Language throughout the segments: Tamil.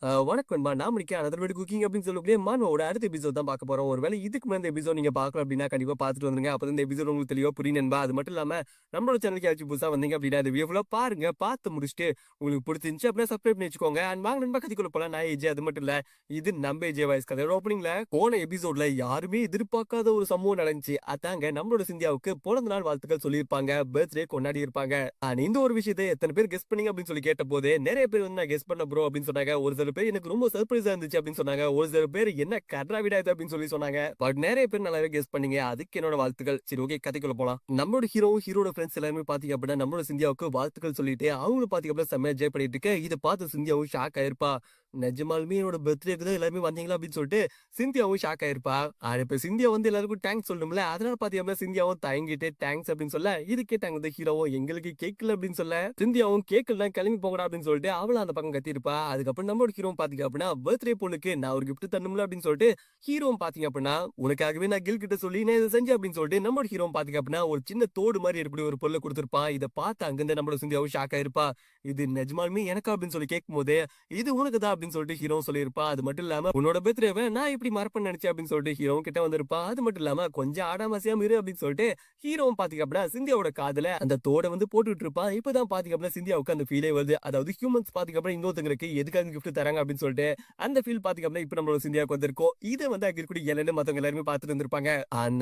வணக்கம் நண்பா. நான் முடிக்க அனதர் வீடு குக்கிங் அப்படின்னு சொல்லக்கூடிய மானோட அடுத்த எபிசோட் தான் பார்க்க போறோம். ஒருவேளை இதுக்கு முன்னாடி இந்த எபிசோட் நீங்க பார்க்கல அப்படின்னா கண்டிப்பா பார்த்துட்டு வந்துருங்க. அப்பதான் இந்த எபிசோட் உங்களுக்கு தெளிவா புரியும் நண்பா. அது மட்டும் இல்லாம நம்மளோட சேனலுக்கு யாராச்சும் புதுசா வந்தீங்க அப்படின்னா இந்த வீடியோ ஃபுல்லா பாருங்க. பார்த்து முடிச்சுட்டு உங்களுக்கு பிடிச்சிருந்துச்சு அப்படின்னா சப்ஸ்கிரைப் பண்ணி வச்சுக்கோங்க. அண்ட் வாங்க நண்பா கதைக்குள்ள போலாம். நான் ஏஜே அது மட்டும் இல்ல. இது நம்ம ஏஜே வாய்ஸ் கதையோட ஓப்பனிங்ல போன எபிசோட்ல யாருமே எதிர்பார்க்காத ஒரு சம்பவம் நடந்துச்சு. அதாங்க நம்மளோட சிந்தியாவுக்கு பிறந்த நாள் வாழ்த்துக்கள் சொல்லியிருப்பாங்க. பர்த்டே கொண்டாடி இருப்பாங்க. அண்ட் இந்த ஒரு விஷயத்தை எத்தனை பேர் கெஸ் பண்ணீங்க அப்படின்னு சொல்லி கேட்ட போது நிறைய பேர் வந்து நான் கெஸ் பண்ண ப்ரோ அப்படின்னு சொன்னாங்க. ஒரு சில பேர் எனக்கு ரொம்ப சர்ப்ரைஸா இருந்துச்சு அப்படின்னு சொன்னாங்க. ஒரு சில பேர் என்ன கட்ராவிடா இது அப்படின்னு சொல்லி சொன்னாங்க. பட் நிறைய பேர் நல்லாவே கெஸ் பண்ணீங்க. அதுக்கு என்னோட வாழ்த்துக்கள். சரி ஓகே கதைக்குள்ள போலாம். நம்மளோட ஹீரோட ஃப்ரெண்ட்ஸ் எல்லாருமே பாத்தீங்க அப்படின்னா நம்மளோட சிந்தியாவுக்கு வாழ்த்துக்கள் சொல்லிட்டு அவங்களும் பாத்தீங்க அப்படின்னா செம்மையா என்ஜாய் பண்ணிட்டு இருக்க. இதை பார்த்து சிந்தியாவும் ஷாக் ஆயிருப்பா. நிஜமாலுமே என்னோட பர்த்டேக்கு தான் எல்லாருமே வந்தீங்களா அப்படின்னு சொல்லிட்டு சிந்தியாவும் ஷாக் ஆயிருப்பா. இப்ப சிந்தியா வந்து எல்லாருக்கும் தேங்க்ஸ் சொல்லணும்ல. அதனால பாத்தீங்கன்னா சிந்தியாவும் தயங்கிட்டு தேங்க்ஸ் அப்படின்னு சொல்ல இது கேட்டாங்க இந்த ஹீரோவும் எங்களுக்கு கேட்கல அப்படின்னு சொல்ல சிந்தியாவும் கேட்கல கிளம்பி போங்கடா அப்படின்னு சொல்லிட்டு அவளும் அந்த பக்கம் கத்திருப்பா. அதுக்கப்புறம் நம்மளோட ஹீரோ பாத்தீங்க அப்படின்னா பர்த்டே பொண்ணுக்கு நான் ஒரு கிஃப்ட் தரணும்ல அப்படின்னு சொல்லிட்டு ஹீரோவும் பாத்தீங்க அப்படின்னா உனக்காகவே நான் கில் கிட்ட சொல்லி நான் இதை செஞ்சேன் அப்படின்னு சொல்லிட்டு நம்மளோட ஹீரோ பாத்தீங்க அப்படின்னா ஒரு சின்ன தோடு மாதிரி எப்படி ஒரு பொருளை கொடுத்திருப்பா. இதை பார்த்து அங்கிருந்து நம்மளோட சிந்தியாவும் ஷாக் ஆயிருப்பா. இது நிஜமாலுமே எனக்கா அப்படின்னு சொல்லி கேட்கும் போது இது உனக்கு தான் அப்படின்னு சொல்லிட்டு ஹீரோ சொல்லியிருப்பா. அது மட்டும் இல்லாம உன்னோட பர்த்டேவை நான் இப்படி மறப்பேன்னு நினைச்சேன் அப்படின்னு சொல்லிட்டு ஹீரோ கிட்ட வந்திருப்பா. அது மட்டும் இல்லாம கொஞ்சம் ஆடாம அசையாம இரு அப்படின்னு சொல்லிட்டு ஹீரோவும் பாத்தீங்க அப்படின்னா சிந்தியாவோட காதுல அந்த தோட வந்து போட்டுட்டு இருப்பா. இப்பதான் பாத்தீங்க அப்படின்னா சிந்தியாவுக்கு அந்த ஃபீலே வருது. அதாவது ஹியூமன்ஸ் பாத்தீங்க அப்படின்னா இன்னொருத்தங்களுக்கு எதுக்காக கிஃப்ட் தராங்க அப்படின்னு சொல்லிட்டு அந்த ஃபீல் பாத்தீங்க அப்படின்னா இப்ப நம்மளோட சிந்தியாவுக்கு வந்திருக்கோம். இதை வந்து அங்க இருக்கக்கூடிய எல்லாரும் மத்தவங்க எல்லாருமே பார்த்துட்டு இருந்திருப்பாங்க.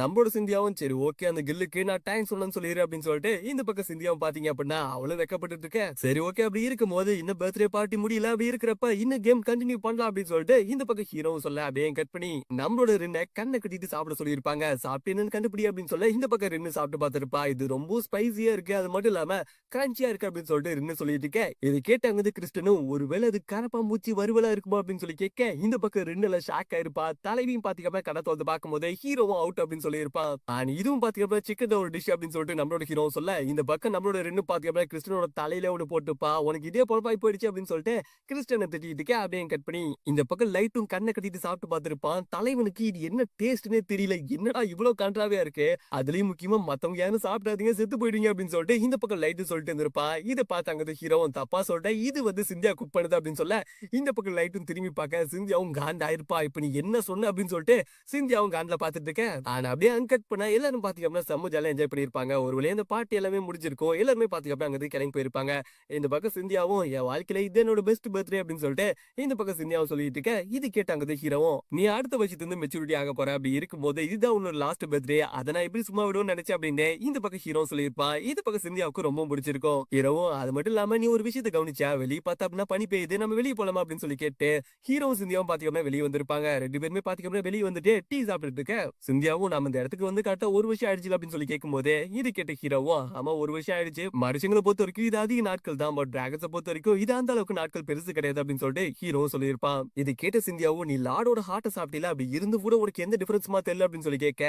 நம்மளோட சிந்தியாவும் சரி ஓகே அந்த கில்லுக்கு நான் தேங்க்ஸ் சொல்லணும்னு சொல்லிடு அப்படின்னு சொல்லிட்டு இந்த பக்கம் சிந்தியாவும் பாத்தீங்க அப்படின்னா அவளும் வெக்கப்பட்டு இருக்க. சரி ஓகே அப்படி இருக்கும் போது இன்னும் பர்த்டே பார்ட்டி முடியல அப்படி இருக்கிறப்ப இன்னும் கேம் கண்டினியூ பண்ணலாம் அப்படின்னு சொல்லிட்டு இந்த பக்கம் ஹீரோவும் சொல்ல அப்படியே கட் பண்ணி நம்மளோட ரின்ன கண்ணை கட்டிட்டு சாப்பிட சொல்லியிருப்பாங்க. சாப்பிட்டு என்னன்னு கண்டுபிடி அப்படின்னு சொல்ல இந்த பக்கம் ரின்னு சாப்பிட்டு பார்த்திருப்பா. இது ரொம்ப ஸ்பைசியா இருக்கு அது மட்டும் இல்லாம கிரன்ச்சியா இருக்கு அப்படின்னு சொல்லிட்டு ரின்னு சொல்லிட்டு இருக்க. இது கேட்டாங்க வந்து கிறிஸ்டனும் ஒருவேளை அது கரப்பாம்பூச்சி வருவலா இருக்குமா அப்படின்னு சொல்லி கேட்க இந்த பக்கம் ரின்னுல ஷாக் ஆயிருப்பா. தலைவியும் பாத்தீங்கன்னா கடை வந்து பார்க்கும் போது ஹீரோவும் அவுட் அப்படின்னு சொல்லியிருப்பான். இதுவும் பாத்தீங்கன்னா சிக்கன் ஒரு டிஷ் அப்படின்னு சொல்லிட்டு நம்மளோட ஹீரோ சொல்ல இந்த பக்கம் நம்மளோட ரின்னு பாத்தீங்கன்னா கிறிஸ்டனோட தலையில ஒண்ணு போட்டுப்பா. உனக்கு இதே பொழப்பாய் போயிடுச்சு அப்படின்னு சொல்லிட்டு கிறிஸ்டனை திட்டிட்டு இருக்க. அப்படியே கட் பண்ணி இந்த பக்கம் லைட்டும் கண்ணை கட்டிட்டு சாப்பிட்டு பார்த்திருப்பான். தலைவனுக்கு இது என்ன டேஸ்ட்னே தெரியல. என்னடா இவ்வளவு கன்றாவியா இருக்கு. அதுலயும் முக்கியமா மத்தவங்க யாரும் சாப்பிடாதீங்க செத்து போயிடுங்க அப்படின்னு சொல்லிட்டு இந்த பக்கம் லைட் சொல்லிட்டு இருந்திருப்பா. இதை பார்த்தாங்க ஹீரோவும் தப்பா சொல்லிட்ட இது வந்து சிந்தியா குக் பண்ணுது அப்படின்னு சொல்ல இந்த பக்கம் லைட்டும் திரும்பி பார்க்க சிந்தியாவும் காண்ட் ஆயிருப்பா. இப்ப நீ என்ன சொன்ன அப்படின்னு சொல்லிட்டு சிந்தியாவும் காண்ட்ல பாத்துட்டு இருக்க. ஆனா அப்படியே அன்கட் பண்ண எல்லாரும் பாத்தீங்கன்னா செம்ம ஜாலியா என்ஜாய் பண்ணிருப்பாங்க. ஒரு வழியா இந்த பாட்டி எல்லாமே முடிஞ்சிருக்கும். எல்லாருமே பாத்தீங்கன்னா அங்க கிளம்பி போயிருப்பாங்க. இந்த பக்கம் சிந்தியாவும் என் வாழ்க்கையில இது என்னோட பெஸ்ட் பர்த்டே அப்படின்னு சொல்லிட்டு இந்த பக்கம் சிந்தியாவும் சொல்லிட்டு இருக்க. இது கேட்டாங்க ஹீரோவும் நீ அடுத்த வருஷத்துல இருந்து மெச்சூரிட்டி ஆக போற அப்படி இருக்கும்போது இதுதான் உன்னோட லாஸ்ட் பர்த்டே அதை நான் எப்படி சும்மா விடுவோம்னு நினைச்சேன் அப்படின்னு இந்த பக்கம் ஹீரோ சொல்லியிருப்பா. இது பக்கம் சிந்தியாவுக்கு ரொம்ப பிடிச்சிருக்கும். ஹீரோவும் அது மட்டும் இல்லாம நீ ஒரு விஷயத்தை கவனிச்சா வெளியே பார்த்தா அப்படின்னா பனி பெய்யுது நம்ம வெளியே போலாமா அப்படின்னு சொல்லி கேட்டு ஹீரோவும் சிந்தியாவும் பாத்தீங்கன்னா வெளியே வந்திருப்பாங்க. ரெண்டு பேருமே பாத்தீங்கன்னா வெளியே வந்துட்டு டீ சாப்பிட்டு இருக்க. சிந்தியாவும் நம்ம இந்த இடத்துக்கு வந்து கரெக்டா ஒரு வருஷம் ஆயிடுச்சு அப்படின்னு சொல்லி கேட்கும் போது இது கேட்ட ஹீரோவும் ஆமா ஒரு வருஷம் ஆயிடுச்சு. மனுஷங்களை பொறுத்த வரைக்கும் இது அதிக நாட்கள் தான். பட் டிராகன்ஸை பொறுத்த வரைக்கும் இது அந்த அளவுக்கு நாட்கள் பெருசு கிடையாது அப்படின்னு சொல்லிட்டு ஹீரோவும் சொல்லியிருப்பான். இது கேட்ட சிந்தியாவும் நீ லார்டோட ஹார்ட்டை சாப்பிட்டீல அப்படி இருந்து கூட உனக்கு எந்த டிஃபரன்ஸுமா தெரியல அப்படின்னு சொல்லி கேட்க.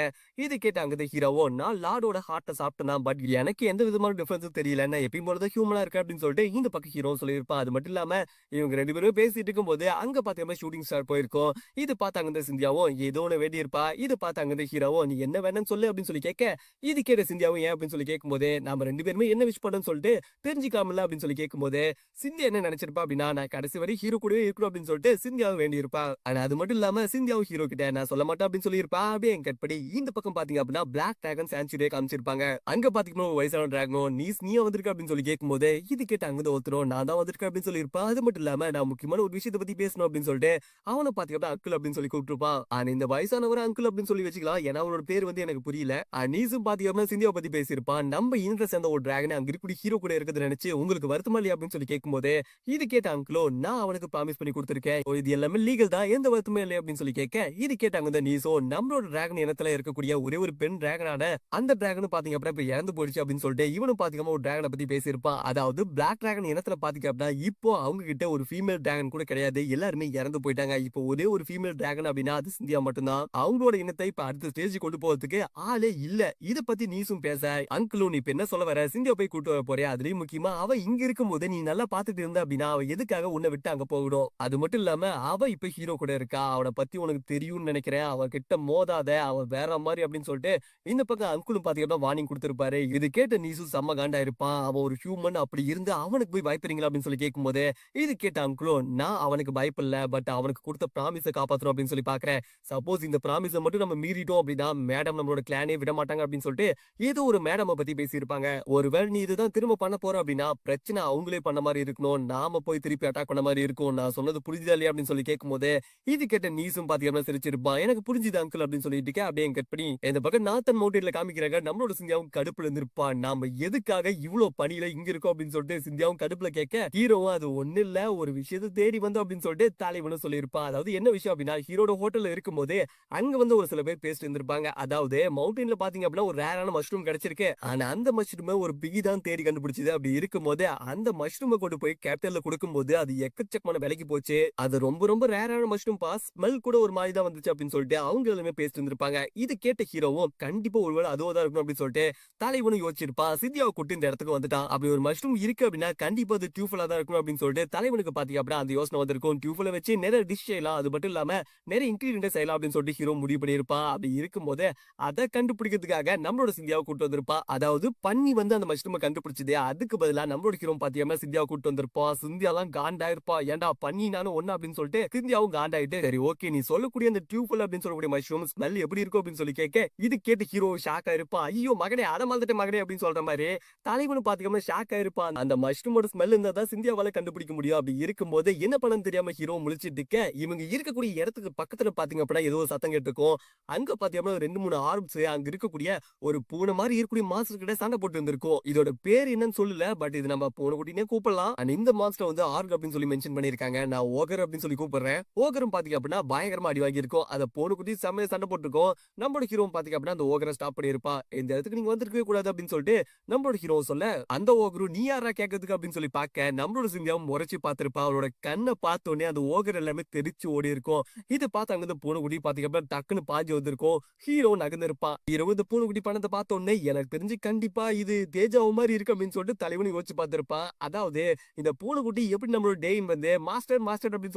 இது கேட்ட அங்க ஹீரோவோ நான் லார்டோட ஹார்ட்டை சாப்பிட்டேனா பட் எனக்கு எந்த விதமான டிஃபரன்ஸும் தெரியல நான் எப்பயும் போலதான் ஹியூமனா இருக்கேன் அப்படின்னு சொல்லிட்டு இந்த பக்கம் ஹீரோ சொல்லியிருப்பான். அது மட்டும் இல்லாம இவங்க ரெண்டு பேரும் பேசிட்டு இருக்கும் போது அங்க பாத்தீங்கன்னா ஷூட்டிங் ஸ்டார் போயிருக்கோம். இது பார்த்தாங்க இந்த சிந்தியாவும் ஏதோ ஒண்ணு வேண்டி இருப்பா. இது பார்த்தாங்க இந்த ஹீரோவும் நீ என்ன வேணும்னு சொல்லு அப்படின்னு சொல்லி கேட்க. இது கேட்ட சிந்தியாவும் ஏன் அப்படின்னு சொல்லி கேட்கும் போது நம்ம ரெண்டு பேருமே என்ன விஷ் பண்ணணும்னு சொல்லிட்டு தெரிஞ்சுக்காமல அப்படின்னு சொல்லி கேட்கும் போது சிந்தியா என்ன நினைச்சிருப்பா அப்படின்னா நான் கடைசி வரை ஹீரோ கூடவே இருக்கணும் அப்படின்னு சொல்லிட்டு சிந்தியாவும் வேண்டி இருப்பா. ஆனா அது மட்டும் இல்லாம சிந்தியாவும் ஹீரோ கிட்ட நான் சொல்ல மாட்டேன் அப்படின்னு சொல்லியிருப்பா. அப்படியே கட் பண்ணி இந்த பக்கம் பாத்தீங்க அப்படின்னா பிளாக் டிராகன் சான்ச்சுரியை காமிச்சிருப்பாங்க. அங்க பாத்தீங்கன்னா வயசான டிராகனும் நீயா வந்திருக்க அப்படின்னு சொல்லி கேட்கும் போது இது கேட்ட அங்க ஒருத்தரும் நான் தான் வந்திருக்கேன் அப்படின்னு சொல்லியிருப்பா. அது மட்டும் இல்லாம நான் முக்கியமான ஒரு விஷயத்தை பத்தி பேசணும் அப்படின்னு சொல்லிட்டு அவனை பாத்தீங்கன்னா அங்கிள் அப்படின்னு சொல்லி கூப்பிட்டுருப்பான். ஆனா இந்த வயசானவரை அங்கிள் அப்படின்னு சொல்லி வச்சுக்கலாம். ஏன்னா அவனோட பேர் வந்து எனக்கு புரியல. நீஸும் பாத்தீங்கன்னா சிந்தியாவை பத்தி பேசியிருப்பான். நம்ம இன்ட்ரெஸ்ட் சேர்ந்த ஒரு டிராகன் அங்க இருக்கக்கூடிய ஹீரோ கூட இருக்கிறது நினைச்சு உங்களுக்கு வருத்தமா இல்லையா அப்படின்னு சொல்லி கேட்கும் போது இது கேட்ட அங்கிளோ நான் அவனுக்கு ப்ராமிஸ் பண்ணி கொடுத்திருக்கேன். இது எல்லாமே லீகல் தான் எந்த வருத்தமே இல்லை அப்படின்னு சொல்லி கேட்க. இது கேட்டாங்க இந்த நீசோ நம்மளோட டிராகன் இனத்துல இருக்கக்கூடிய ஒரே ஒரு பெண் டிராகனான அந்த டிராகன் பாத்தீங்க அப்படின்னா இப்ப இறந்து போயிடுச்சு அப்படின்னு சொல்லிட்டு இவனும் பாத்தீங்கன்னா ஒரு டிராகனை பத்தி பேசியிருப்பான். அதாவது பிளாக் டிராகன் இனத்துல பாத்தீங்க அப்படின்னா இப்போ அவங்க கிட்ட ஒரு ஃபீமேல் டிராகன் கூட கிடையாது. எல்லாருமே இறந்து போயிட்டாங்க. இப்போ ஒரே ஒரு ஃபீமேல் டிராகன் அப்படின்னா அது சிந்தியா மட்டும்தான். அவங்களோட இனத்தை இப்ப அடுத்த ஸ்டேஜ் கொண்டு போறதுக்கு ஆளே இல்ல. இத பத்தி நீசும் பேச அங்கிளும் நீ இப்ப என்ன சொல்ல வர சிந்தியா போய் கூட்டு வர போறியா அதுலயும் முக்கியமா அவ இங்க இருக்கும் போது நீ நல்லா பாத்துட்டு இருந்த அப்படின்னா அவ எதுக்காக உன்னை விட்டு அங்க போகணும் விடும். அது மட்டும் இல்லாம அவ இப்ப ஹீரோ கூட இருக்கா. அவன பத்தி உனக்கு தெரியும்னு நெனைக்கிறேன். அவ கிட்ட மோதாத. அவ வேற மாரி அப்படின்னு சொல்லிட்டு இந்த பக்கம் அங்கிளும் பாத்தீங்கன்னா வார்னிங் குடுத்திருப்பாரு. இது கேட்ட நீசு செம்ம காண்டாயிருப்பான். அவன் ஒரு ஹியூமன் அப்படி இருந்து அவனுக்கு போய் பயப்படுறீங்களா அப்படின்னு சொல்லி கேட்கும்போது, இது கேட்ட அங்கிளும் நான் அவனுக்கு பயப்படல. பட் அவனுக்கு குடுத்த ப்ராமிஸ காப்பாத்தணும் அப்படின்னு சொல்லி பாக்குறேன். சப்போஸ் இந்த ப்ராமிஸ மட்டும் நம்ம மீறிட்டோம் அப்படின்னா, மேடம் நம்மளோட கிளானே விட மாட்டாங்க அப்படின்னு சொல்லிட்டு ஏதோ ஒரு மேடம பத்தி பேசியிருப்பாங்க. ஒருவேள நீ இதுதான் திரும்ப பண்ண போற அப்படின்னா, பிரச்சனை அவங்களே பண்ண மாரி இருக்கணும். நாம போய் திருப்பி அட்டாக் பண்ண மாரி இருக்கும். நான் சொன்னது புரிஞ்சுதா இல்லையா அப்படின்னு சொல்லி கேட்கும்போது, இது கேட்ட நீசும் பாத்தீங்கன்னா சிரிச்சிருப்பான். எனக்கு புரிஞ்சுது அங்கிள் அப்படின்னு சொல்லிட்டு அப்படியே கட் பண்ணி இந்த பக்கம் நார்த்தன் மவுண்டன்ல காமிக்கிறாங்க. நம்மளோட சிந்தியாவும் கடுப்புல இருந்திருப்பான். நாம எதுக்காக இவ்ளோ பனியில இங்க இருக்கோம் அப்படின்னு சொல்லிட்டு சிந்தியாவும் கடுப்புல கேட்க, ஹீரோவும் அது ஒண்ணு இல்ல ஒரு விஷயத்த தேடி வந்தோம் அப்படின்னு சொல்லிட்டு தலைவனும் சொல்லியிருப்பான். அதாவது என்ன விஷயம் அப்படின்னா, ஹீரோட ஹோட்டல்ல இருக்கும்போது அங்க வந்து ஒரு சில பேர் பேசிட்டு இருந்திருப்பாங்க. அதாவது மவுண்டன்ல பாத்தீங்க அப்படின்னா ஒரு ரேரான மஷ்ரூம் கிடைச்சிருக்கு. ஆனா அந்த மஷ்ரூம ஒரு பிகி தான் தேடி கண்டுபிடிச்சது. அப்படி இருக்கும்போது அந்த மஷ்ரூம கொண்டு போய் கேப்டன்ல கொடுக்கும்போது அது எக்கச்சக்கமான விலைக்கு போச்சு. அது ரொம்ப ரொம்ப ரேரான மஷ்ரூம் பாஸ். ஸ்மெல் கூட ஒரு மாதிரி தான் வந்துச்சு அப்படின்னு சொல்லிட்டு அவங்க எல்லாமே பேசிட்டு இருந்திருப்பாங்க. இது கேட்ட ஹீரோவும் கண்டிப்பா ஒருவேளை அதுவா தான் இருக்கணும் அப்படின்னு சொல்லிட்டு தலைவனும் யோசிச்சிருப்பான். சிந்தியாவை கூட்டி இந்த இடத்துக்கு வந்துட்டான். அப்படி ஒரு மஷ்ரூம் இருக்கு அப்படின்னா கண்டிப்பா அது டியூஃபலா தான் இருக்கணும் அப்படின்னு சொல்லிட்டு தலைவனுக்கு பாத்தீங்க அப்படின்னா அந்த யோசனை வந்திருக்கும். டியூஃபல வச்சு நிறைய டிஷ் செய்யலாம். அது மட்டும் இல்லாம நிறைய இன்கிரீடியன்ட் செய்யலாம் அப்படின்னு சொல்லிட்டு ஹீரோ முடிவு பண்ணியிருப்பான். அப்படி இருக்கும்போது அத கண்டுபிடிக்கிறதுக்காக நம்மளோட சிந்தியாவை கூட்டு வந்திருப்பா. அதாவது பன்னி வந்து அந்த மஷ்ரூம கண்டுபிடிச்சதே அதுக்கு பதிலா நம்மளோட ஹீரோ பாத்தீங்கன்னா சிந்தியாவை கூட்டு வந்திருப்போம். சிந்தியாலாம் காண்டாயிருப்பா. ஏன்டா பன்னி நானும் ஒண்ணு அப்படின்னு சொல்லிட்டு சிந்தியாவும் காண்டாயிட்டு சரி ஓகே நீ சொல்லக்கூடிய அந்த டியூஃபல் அப்படின்னு சொல்லக்கூடிய மஷ்ரூம் ஸ்மெல் எப்படி இருக்கும் அப்படின்னு சொல்லி கேட்க இது கேட்டு ஹீரோ ஷாக் ஆயிருப்பா. ஐயோ மகனே அடமாந்துட்ட மகனே அப்படின்னு சொல்ற மாதிரி தலைவனு பாத்தீங்கன்னா ஷாக் ஆயிருப்பான். அந்த மஷ்ரூமோட ஸ்மெல் இருந்தா தான் சிந்தியாவால கண்டுபிடிக்க முடியும். அப்படி இருக்கும்போது என்ன பண்ணன்னு தெரியாம ஹீரோ முழிச்சிட்டு இருக்க இவங்க இருக்கக்கூடிய இடத்துக்கு பக்கத்துல பாத்தீங்க அப்படின்னா ஏதோ ஒரு சத்தம் கேட்டுருக்கும். அங்க பாத்தீங்கன்னா 2, 3 ஆர்ம்ஸ் அங்க இருக்கக்கூடிய ஒரு பூனை மாதிரி இருக்கக்கூடிய மாஸ்டர் கிட்ட சண்டை போட்டு இருந்திருக்கும். இதோட பேர் என்னன்னு சொல்லல. பட் இது நம்ம பூனை குட்டினே கூப்பிடலாம். அண்ட் இந்த மாஸ்டர் வந்து ஆர்க் அப்படின்னு சொல்லி மென்ஷன் பண்ணிருக்காங்க. நான் ஓகர் அப்படின்னு சொல்லி கூப்பிடுறேன். ஓகரும் பாத்தீங்க அப்படின்னா பயங்கரமா அடி வாங்கி இருக்கும். அத பூனை குட்டி செம்மையா சண்டை போட்டுருக்கோம். நம்மளோட ஹீரோ பாத்தீங்க அப்படின்னா அந்த ஓகரை ஸ்டாப் பண்ணிருப்பா. இந்த இடத்துக்கு நீங்க வந்திருக்கவே கூடாது அப்படின்னு சொல்லிட்டு நம்மளோட ஹீரோ சொல்ல அந்த ஓகரு நீ யாரா கேட்கறதுக்கு அப்படின்னு சொல்லி பார்க்க நம்மளோட சிந்தியாவும் முறைச்சு பார்த்திருப்பா. அவரோட கண்ணை பார்த்த உடனே அந்த ஓகர் எல்லாமே தெரிச்சு ஓடி இருக்கும். இதை பார்த்து அங்க பூனை குட்டி பாத்தீங்க அப்படின்னா டக்குன்னு பாஞ்சு வந்திருக்கும். ஹீரோ நகர்ந்திருப்பான். ஹீரோ இந்த பூனைக்குட்டி பணத்தை பார்த்த உடனே எனக்கு தெரிஞ்சு கண்டிப்பா இது தேஜாவு மாதிரி இருக்கு அப்படின்னு சொல்லிட்டு தலைவனி யோசிச்சு பார்த்திருப்பான். அதாவது இந்த பூனைக்குட்டி எப்படி நம்மளோட டெயின் வந்து மாஸ்டர் மாஸ்டர் அப்படின்னு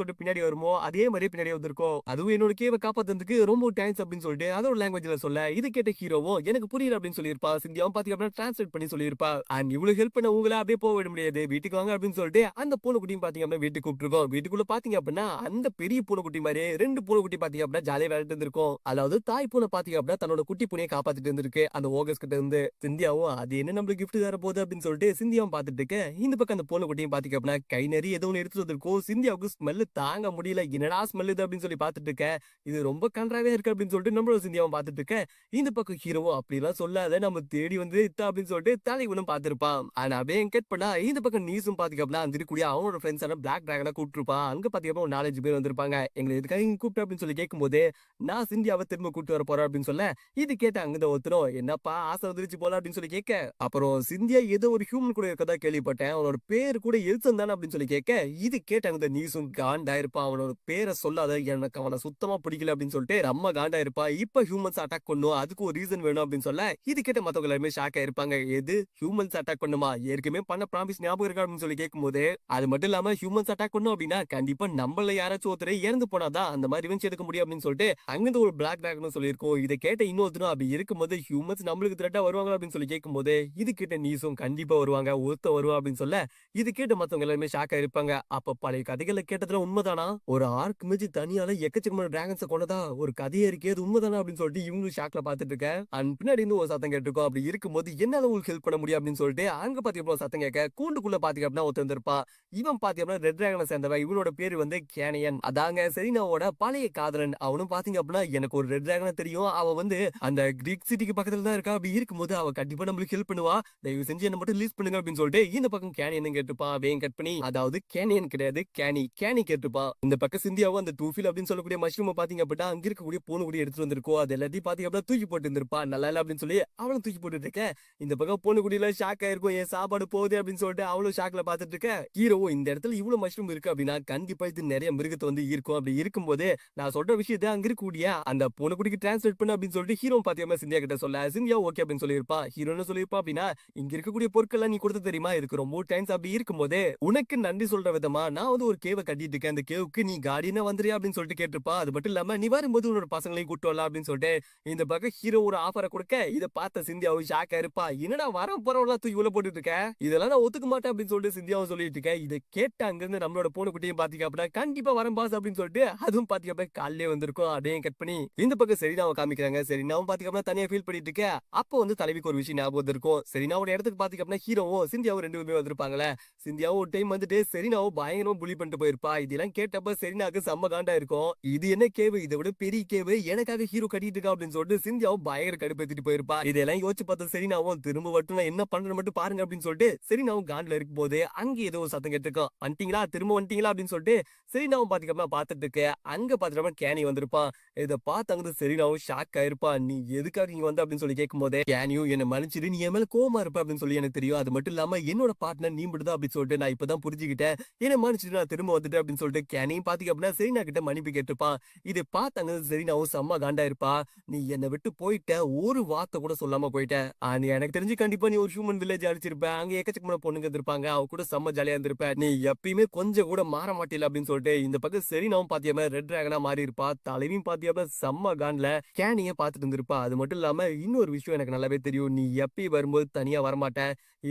சொல்லிட்டு பின்னாடி வருமோ அதே மாதிரியே பின்னாடி வந்திருக்கும். அதுவும் என்னோட கேவை காப்பாத்துறதுக்கு ரொம்ப தேங்க்ஸ் அப்படின்னு சொல்லிட்டு அதோட லாங்குவேஜ்ல சொல்ல இது கேட்ட ஹீரோவும் எனக்கு புரியல அப்படின்னு சொல்லியிருப்பா. சிந்தியாவும் பாத்தீங்க அப்படின்னா டிரான்ஸ்லேட் பண்ணி சொல்லியிருப்பா. அண்ட் இவ்வளவு ஹெல்ப் பண்ண உங்களை அப்படியே போக விட முடியாது, வீட்டுக்கு வாங்க அப்படின்னு சொல்லிட்டு அந்த பூனைக்குட்டியும் பாத்தீங்க அப்படின்னா வீட்டுக்கு கூப்பிட்டுருக்கோம். வீட்டுக்குள்ள பாத்தீங்க அப்படின்னா அந்த பெரிய பூனைக்குட்டி மாதிரி 2 பூனைக்குட்டி பாத்தீங்க அப்படின்னா ஜாலியா விளையாட்டு இருந்திருக்கும். அதாவது தாய் பூனை பாத்தீங்க அப்படின்னா தன்னோட குட்டி பூனையை காப்பாத்திட்டு இருந்திருக்கு அந்த ஓகஸ் கிட்ட இருந்து. சிந்தியாவும் அது என்ன நம்மளுக்கு கிஃப்ட் தர போகுது அப்படின்னு சொல்லிட்டு சிந்தியாவும் பாத்துட்டு இருக்க இந்த பக்கம் அந்த பூனைக்குட்டியும் பாத்தீங்க அப்படின்னா கை நிறைய ஏதோ ஒன்று எடுத்துட்டு வந்திருக்கும். சிந்தியாவுக்கு ஸ்மெல் தாங்க முடியல. என்னடா ஸ்மெல் இது அப்படின்னு சொல்லி பாத்துட்டு இருக்க. இது ரொம்ப கன்றாவே இருக்கு அப்படின்னு சொல்லிட்டு நம்மளோட சிந்தியாவும் பாத்துட்டு இருக்க இந்த பக்கம் ஹீரோவும் அப்படிலாம் சொல்லாத நம்ம தேடி வந்து இத்தா அப்படின்னு சொல்லிட்டு தலைவனும் பாத்திருப்பான். ஆனா அப்படியே என்கேட் பண்ணா இந்த பக்கம் நீசும் பாத்தீங்க அப்படின்னா அந்த இருக்கக்கூடிய அவனோட ஃப்ரெண்ட்ஸான பிளாக் டிராகனை கூப்பிட்டுருப்பான். அங்க பாத்தீங்க அப்படின்னா ஒரு 4-5 பேர் வந்திருப்பாங்க. எங்களை எதுக்காக இங்க கூப்பிட்டு அப்படின்னு சொல்லி கேட்கும்போது நான் சிந்தியாவை திரும்ப கூப்பிட்டு வர போறேன் அப்படின்னு சொல்ல இது கேட்ட அங்க ஒருத்தரும் என்னப்பா ஆசை வந்துருச்சு போல அப்படின்னு சொல்லி கேட்க அப்புறம் சிந்தியா ஏதோ ஒரு ஹியூமன் கூட இருக்கதா கேள்விப்பட்டேன். அவனோட பேர் கூட எல்சன் தானே அப்படின்னு சொல்லி கேட்க இது கேட்ட அங்க நீசும் காண்டாயிருப்பான். அவனோட பேரை சொல்லாத எனக்கு அவனை சுத்தமா பிடிக்கல அப்படின்னு சொல்லிட்டு ரொம்ப காண்டாயிருப்பா. இப்ப ஹியூமன்ஸ் அட்டாக் பண்ணும் அதுக்கு ஒரு ரீசன் வேணும் அப்படின்னு சொல்ல இது கேட்ட மத்தவங்க எல்லாருமே ஷாக் ஆயிருப்பாங்க. எது ஹியூமன்ஸ் அட்டாக் பண்ணுமா ஏற்கனவே பண்ண ப்ராமிஸ் ஞாபகம் இருக்கா அப்படின்னு சொல்லி கேட்கும்போது அது மட்டும் இல்லாம ஹியூமன்ஸ் அட்டாக் பண்ணும் அப்படின்னா கண்டிப்பா நம்மள யாராச்சும் ஒருத்தர் இறந்து போனாதான் அந்த மாதிரி இவன் எடுக்க முடியும் அப்படின்னு சொல்லிட்டு அங்கிருந்து ஒரு பிளாக் டிராகன் சொல்லியிருக்கோம். இதை கேட்ட இன்னொருத்தரும் அப்படி இருக்கும்போது ஹியூமன்ஸ் நம்மளுக்கு த்ரெட்டா வருவாங்க அப்படின்னு சொல்லி கேட்கும்போது இது கேட்ட நீசும் கண்டிப்பா வருவாங்க ஒருத்த வருவா அப்படின்னு சொல்ல இது கேட்ட மத்தவங்க எல்லாருமே ஷாக் ஆயிருப்பாங்க. அப்ப பழைய கதைகளை கேட்டதுல உண்மைதானா ஒரு ஆர்க் மிஞ்சி தனியால எக்கச்சக்கமான டிராகன்ஸை கொண்டதா ஒரு கதையே இருக்கே அது உண்மைதானா அப்படின்னு சொல்லிட்டு இவங்களும் ஷாக்ல பாத்துட்டு இருக்க அண்ட் பின்னாடி இருந்து ஒரு சத்தம் கேட்டிருக்கோம். அப்படி இருக்கும்போது என்னால உங்களுக்கு ஹெல்ப் பண்ண முடியும் அப்படின்னு சொல்லிட்டு அங்க பாத்தீங்கன்னா சத்தம் கேட்க கூண்டுக்குள்ள பாத்தீங்க அப்படின்னா ஒருத்தர் இருந்திருப்பா. இவன் பாத்தீங்கன்னா ரெட் டிராகனை சேர்ந்தவன். இவனோட பேரு வந்து கேனியன். அதாங்க செரீனாவோட பழைய காதலன். அவனும் பாத்தீங்க அப்படின்னா எனக்கு ஒரு ரெட் டிராகனை தெரியும். அவ வந்து அந்த கிரீக் சிட்டிக்கு பக்கத்துல தான் இருக்கா. அப்படி இருக்கும்போது அவ கண்டிப்பா நம்மளுக்கு ஹெல்ப் பண்ணுவா. தயவு செஞ்சு என்ன மட்டும் ரிலீஸ் பண்ணுங்க அப்படின்னு சொல்லிட்டு இந்த பக்கம் கேனியன் கேட்டுப்பான். வேன் கட் பண்ணி அதாவது கேனியன் கிடையாது கேனி கேட்டுப்பான். இந்த பக்கம் சிந்தியாவும் அந்த டூஃபில் அப்படின்னு சொல்லக்கூடிய மஷ்ரூம் பாத்தீங்க அப்படின்னா அங்க இருக்கக்கூடிய பூனை கூட எடுத்துட்டு வந்திருக்கோம். அது எல்லாத்தையும் பாத்தீங்க அப்படின்னா தூக்கி போட்டு இருந்திருப்பா. நல்லா இல்ல அப்படின்னு சொல்லி அவளும் தூக்கி போட்டுட்டு இருக்க இந்த பக்கம் பூனை குடியில ஷாக் ஆயிருக்கும். என் சாப்பாடு போகுது அப்படின்னு சொல்லிட்டு அவளும் ஷாக்ல பாத்துட்டு இருக்க ஹீரோவும் இந்த இடத்துல இவ்வளவு மஷ்ரூம் இருக்கு அப்படின்னா கண்டிப்பா இது நிறைய மிருகத்தை வந்து இருக்கும். அப்படி இருக்கும்போது நான் சொல்ற விஷயத்தை அங்க இருக்கக்கூடிய அந்த பூனைக்குடிக்கு டிரான்ஸ்லேட் பண்ண அப்படின்னு சொல்லிட்டு ஹீரோ பாத்தியமா சிந்தியா கிட்ட சொல்ல சிந்தியா ஓகே அப்படின்னு சொல்லியிருப்பா. ஹீரோ என்ன சொல்லியிருப்பா அப்படின்னா இங்க இருக்கக்கூடிய பொருட்கள் நீ கொடுத்து தெரியுமா இதுக்கு ரொம்ப டைம்ஸ் அப்படி இருக்கும்போது உனக்கு நன்றி சொல்ற விதமா நான் வந்து ஒரு கேவ கட்டிட்டு இருக்கேன். அந்த கேவுக்கு நீ கார்டியனா வந்துறியா அப்படின்னு சொல்லிட்டு கேட்டிருப்பா. அது மட்டும் இல்லாம நீ வரும்போது உன்னோட பசங்களையும் கூட்டு வரலாம் அப்படின்னு சொல்லிட்டு இந்த பக்கம் ஹீரோ ஒரு ஆஃபர குடுக்க, இத பார்த்த சிந்தியாவும் ஷாக் ஆயிருப்பா. என்னடா வரேன் போறவன்லாம் தூக்கி உள்ள போட்டுட்டு இருக்க? இதெல்லாம் நான் ஒத்துக்க மாட்டேன் அப்படின்னு சொல்லிட்டு சிந்தியாவும் சொல்லிட்டு இருக்கேன். இத கேட்ட அங்கிருந்து நம்மளோட பூனைக்குட்டியும் பாத்தீங்க அப்படின்னா, கண்டிப்பா வரேன் பாஸ் அப்படின்னு சொல்லிட்டு அதுவும் பாத்தீங்க அப்படின்னா காலையிலேயே வந்திருக்கும். அதையும் கட் பண்ணி இந்த பக்கம் செரீனாவ காமிக்கிறாங்க. செரீனாவும் பாத்தீங்க அப்படின்னா தனியா ஃபீல் பண்ணிட்டு இருக்க. அப்போ வந்து தலைவிக்கு ஒரு விஷயம் ஞாபகம் வந்திருக்கும். செரீனாவோட இடத்துக்கு பாத்தீங்க அப்படின்னா ஹீரோவும் சிந்தியாவும் 2 பேருமே வந்திருப்பாங்கல்ல. சிந்தியாவும் ஒரு டைம் வந்துட்டு செரீனாவும் பயங்கரமா புலி பண்ணிட்டு போயிருப்பா. இதெல்லாம் கேட்டப்ப செரீனாக்கு செம்ம காண்டா இருக்கும். இது என்ன கேவு? இதை விட பெரிய கேவு எனக்காக ஹீரோ கட்டிட்டு இருக்கா அப்படின்னு சொல்லிட்டு சிந்தியாவும் பயங்கர கடுப்பேத்திட்டு போயிருப்பா. இதெல்லாம் யோசிச்சு பார்த்த செரீனாவும் திரும்ப மட்டும் நான் என்ன பண்றேன்னு மட்டும் பாருங்க அப்படின்னு சொல்லிட்டு செரீனாவும் காண்ட்ல இருக்கும் போது அங்க ஏதோ ஒரு சத்தம் கேட்டிருக்கும். வந்துட்டீங்களா திரும்ப வந்துட்டீங்களா அப்படின்னு சொல்லிட்டு செரீனாவும் பாத்தீங்கன்னா பார்த்துட்டு இருக்க. அங்க பாத்துட்டோம்னா கேனி வந்திருப்பான். இதை பார்த்து அங்க செரீனாவும் ஷாக் ஆயிருப்பா. நீ எதுக்காக இங்க வந்து அப்படின்னு சொல்லி கேட்கும் போதே கேனியும் என்ன மன்னிச்சிடு நீ என் மேல கோவமா இருப்ப அப்படின்னு சொல்லி எனக்கு தெரியும். அது மட்டும் இல்லாம என்னோட பார்ட்னர் நீ மட்டும் அப்படின்னு சொல்லிட்டு நான் இப்பதான் புரிஞ்சுக்கிட்டேன். என்ன மன்னிச்சிட்டு நான் திரும்ப வந்துட்டேன் அப்படின்னு சொல்லிட்டு கேனியும் பாத்தீங்க அப்படின்னா செரீனா கிட்ட மன்னிப்பு கேட்டிருப்பான். இதை பார்த்தாங்க செரீனாவும் செம்ம காண்டா இருப்பா. நீ என்னை விட்டு போயிட்ட ஒரு வார்த்தை கூட சொல்லாம போயிட்ட. நீ எனக்கு தெரிஞ்சு கண்டிப்பா நீ ஒரு ஹியூமன் வில்லேஜ் அடிச்சிருப்ப. அங்க எக்கச்சக்கமான பொண்ணுங்க இருந்திருப்பாங்க. அவ கூட செம்ம ஜாலியா இருந்திருப்ப. நீ எப்பயுமே கொஞ்சம் கூட மாற மாட்டில அப்படின்னு சொல்லிட்டு இந்த பக்கம் செரீனாவும் பாத்தியாம ரெட் டிராகனா மாறி இருப்பா. தலைவியும் பாத்தியாம செம்ம காண்ட்ல கேனிய பாத்துட்டு இருந்திருப்பா. அது மட்டும் இல்லாம இன்னொரு விஷயம் எனக்கு நல்லாவே தெரியும். நீ எப்பயும் வரும்போது தனியா வரமாட்ட.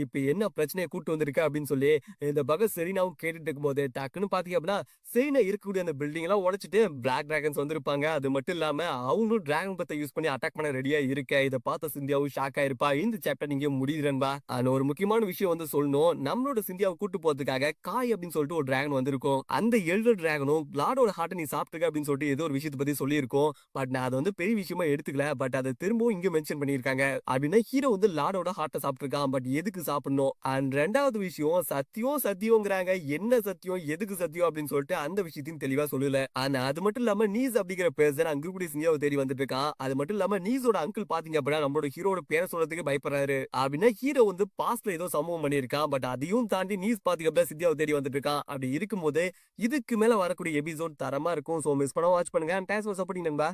இப்ப என்ன பிரச்சனையை கூட்டு வந்திருக்க அப்படின்னு சொல்லி இந்த பக்கம் செரீனாவும் கேட்டுட்டு இருக்கும் போது டக்குன்னு பாத்தீங்க அப்படின்னா செரீனா இருக்கக்கூடிய அந்த பில்டிங் எல்லாம் உடைச்சிட்டு பிளாக் டிராகன்ஸ் வந்திருப்பாங்க. அது மட்டும் இல்லாம அவங்களும் டிராகன் பத்தை யூஸ் பண்ணி அட்டாக் பண்ண ரெடியா இருக்க. இதை பார்த்த சிந்தியாவும் ஷாக் ஆயிருப்பா. இந்த சாப்டர் நீங்க முடியுதுன்பா. ஆனா ஒரு முக்கியமான விஷயம் வந்து சொல்லணும். நம்மளோட சிந்தியாவை கூட்டு போறதுக்காக காய் அப்படின்னு சொல்லிட்டு ஒரு டிராகன் வந்திருக்கும். அந்த எல்டர் டிராகனும் லார்டோட ஹார்ட்டை நீ சாப்பிட்டுக்க அப்படின்னு சொல்லிட்டு ஏதோ ஒரு விஷயத்தை பத்தி சொல்லியிருக்கோம். பட் நான் அதை வந்து பெரிய விஷயமா எடுத்துக்கல. பட் அதை திரும்பவும் இங்க மென்ஷன் பண்ணியிருக்காங்க. அப்படின்னா ஹீரோ வந்து லார்டோட ஹார்ட்டை சாப்பிட்டுருக்கான். பட் எதுக்கு சாப்பிடணும்? அண்ட் ரெண்டாவது விஷயம் சத்தியம் சத்தியம்ங்கிறாங்க. என்ன சத்தியம் எதுக்கு சத்தியம் அப்படின்னு சொல்லிட்டு அந்த விஷயத்தையும் தெளிவா சொல்லல. ஆனா அது மட்டும் இல்லாம நீஸ் அப்படிங்கிற பேர்சன் அங்க கூடிய சிந்தியாவை தேடி வந்துட்டு இருக்கான். அது மட்டும் இல்லாம நீஸோட அங்கிள் பாத்தீங்க அப்படின்னா நம்மளோட ஹீரோட பேரை சொல்றதுக்கு பயப்படுறாரு. அப்படின்னா ஹீரோ வந்து பாஸ்ட்ல ஏதோ சம்பவம் பண்ணியிருக்கான். பட் அதையும் தாண்டி நீஸ் பாத்தீங்க அப்படின்னா சிந்தியாவை தேடி வந்துட்டு இருக்கான். அப்படி இருக்கும்போது இதுக்கு மேல வரக்கூடிய எபிசோட் தரமா இருக்கும். சோ மிஸ் பண்ண வாட்ச் பண்ணுங்க. தேங்க்ஸ் ஃபார் சப்போர்ட்டிங் நண்பா.